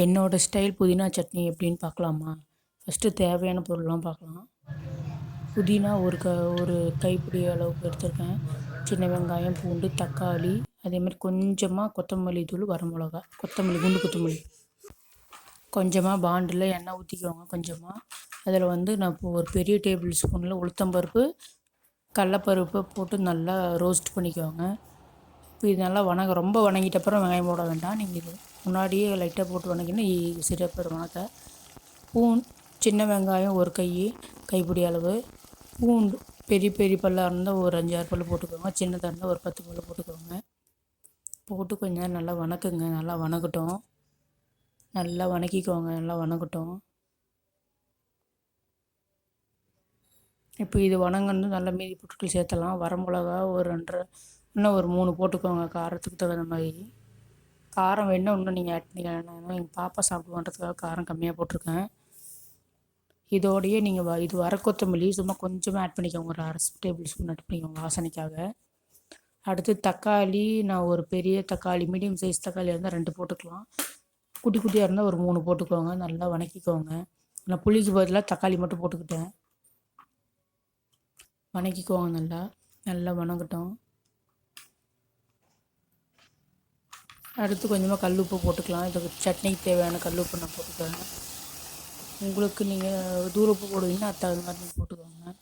என்னோடய ஸ்டைல் புதினா சட்னி எப்படின்னு பார்க்கலாமா? ஃபஸ்ட்டு தேவையான பொருள்லாம் பார்க்கலாம். புதினா ஒரு கைப்பிடி அளவுக்கு எடுத்திருக்கேன். சின்ன வெங்காயம், பூண்டு, தக்காளி, அதேமாதிரி கொஞ்சமாக கொத்தமல்லி தூள், வரமிளகா, கொத்தமல்லி, குண்டு கொத்தமல்லி. கொஞ்சமாக பாண்டில் எண்ணெய் ஊற்றிக்கோங்க. கொஞ்சமாக அதில் வந்து நான் இப்போ ஒரு பெரிய டேபிள் ஸ்பூனில் உளுத்தம்பருப்பு, கடலப்பருப்பை போட்டு நல்லா ரோஸ்ட் பண்ணிக்கோங்க. இப்போ இது நல்லா ரொம்ப வணங்கிட்ட அப்புறம் வெங்காயம் போட வேண்டாம். நீங்கள் இது முன்னாடியே லைட்டாக போட்டு வணங்கினா சிறப்பு வணக்க. சின்ன வெங்காயம் ஒரு கைப்பிடி அளவு. பூண்டு பெரிய பெரிய பல்லாக இருந்தால் ஒரு 5-6 பல் போட்டுக்கோங்க. சின்னதாக இருந்தால் ஒரு 10 பல் போட்டுக்கோங்க. போட்டு கொஞ்ச நேரம் நல்லா வணக்குங்க. நல்லா வணக்கட்டும். நல்லா வணக்கிக்கோங்க. நல்லா வணக்கட்டும். இப்போ இது வணங்கன்னு நல்லா மீதி பொருட்கள் சேர்த்தலாம். வரமிளகா ஒரு 2 இன்னும் ஒரு 3 போட்டுக்கோங்க. காரத்துக்கு தகுந்த மாதிரி. காரம் வேணுன்னா இன்னும் நீங்கள் ஆட் பண்ணிக்கலாம். எங்கள் பாப்பா சாப்பிடுவான்றதுக்காக காரம் கம்மியாக போட்டிருக்கேன். இதோடையே நீங்கள் இது கொத்தமல்லி சும்மா கொஞ்சமாக ஆட் பண்ணிக்கோங்க. ஒரு 1/2 டேபிள் ஸ்பூன் ஆட் பண்ணிக்கோங்க வாசனைக்காக. அடுத்து தக்காளி, நான் ஒரு பெரிய தக்காளி, மீடியம் சைஸ் தக்காளி இருந்தால் 2 போட்டுக்கலாம். குட்டி குட்டியாக இருந்தால் ஒரு 3 போட்டுக்கோங்க. நல்லா வணக்கிக்கோங்க. நான் புளிக்கு பதிலாக தக்காளி மட்டும் போட்டுக்கிட்டேன். வணக்கிக்கோங்க. நல்லா நல்லா வணங்கட்டும். அடுத்து கொஞ்சமாக கல் உப்பு போட்டுக்கலாம். இதுக்கு சட்னிக்கு தேவையான கல் உப்பு நான் போட்டுக்கிறேன். உங்களுக்கு நீங்கள் தூள் உப்பு போடுவீங்கன்னா அது தகுந்த மாதிரி நீங்கள் போட்டுக்கோங்க.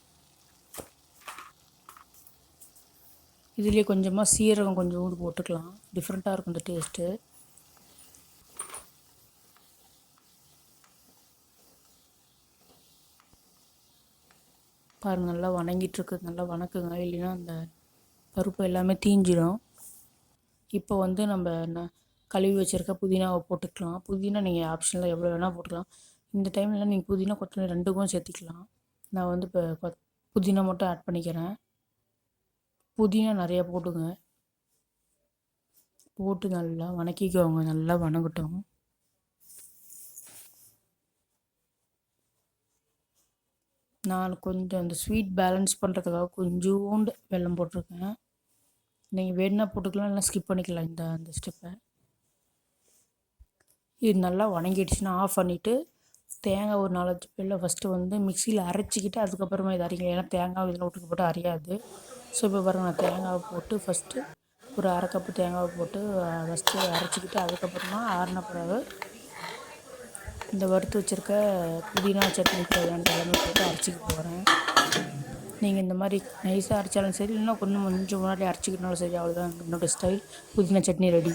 இதுலேயே கொஞ்சமாக சீரகம் கொஞ்சோண்டு போட்டுக்கலாம். டிஃப்ரெண்ட்டாக இருக்கும் இந்த டேஸ்ட்டு. பாருங்கள் நல்லா வணங்கிட்டுருக்கு. நல்லா வணக்குங்க. இல்லைன்னா அந்த பருப்பு எல்லாமே தீஞ்சிடும். இப்போ வந்து நம்ம கழுவி வச்சுருக்க புதினாவை போட்டுக்கலாம். புதினா நீங்கள் ஆப்ஷனில் எவ்வளோ வேணால் போட்டுக்கலாம். இந்த டைமில் நீங்கள் புதினா கொத்தமல்லி 2க்கும் சேர்த்திக்கலாம். நான் வந்து இப்போ புதினா மட்டும் ஆட் பண்ணிக்கிறேன். புதினா நிறையா போட்டுங்க. போட்டு நல்லா வணக்கிக்கோங்க. நல்லா வணங்கட்டும். நான் கொஞ்சம் அந்த ஸ்வீட் பேலன்ஸ் பண்ணுறதுக்காக கொஞ்சோண்டு வெல்லம் போட்டிருக்கேன். நீங்கள் வேணுன்னா போட்டுக்கலாம், இல்லைனா ஸ்கிப் பண்ணிக்கலாம் அந்த ஸ்டெப்பை. இது நல்லா வணங்கிடுச்சுன்னா ஆஃப் பண்ணிவிட்டு தேங்காய் ஒரு 4-5 பல்ல ஃபஸ்ட்டு வந்து மிக்சியில் அரைச்சிக்கிட்டு அதுக்கப்புறமா இதை அரைக்கலாம். ஏன்னா தேங்காய் இதில் விட்டுக்கு போட்டு அரையாது. ஸோ இப்போ பாருங்கள், நான் தேங்காவை போட்டு ஃபஸ்ட்டு ஒரு 1/2 கப்பு தேங்காவை போட்டு ஃபஸ்ட்டு அரைச்சிக்கிட்டு அதுக்கப்புறமா ஆறின பிறகு இந்த வறுத்து வச்சுருக்க புதினா சட்னி தேவையான எல்லாமே போட்டு அரைச்சிக்க போகிறேன். நீங்கள் இந்த மாதிரி நைஸாக அரைச்சாலும் சரி, இல்லைன்னா கொஞ்சம் முன்னாடி அரைச்சிக்கிட்டாலும் சரி. அவ்வளோதான் என்னோடய ஸ்டைல் புதினா சட்னி ரெடி.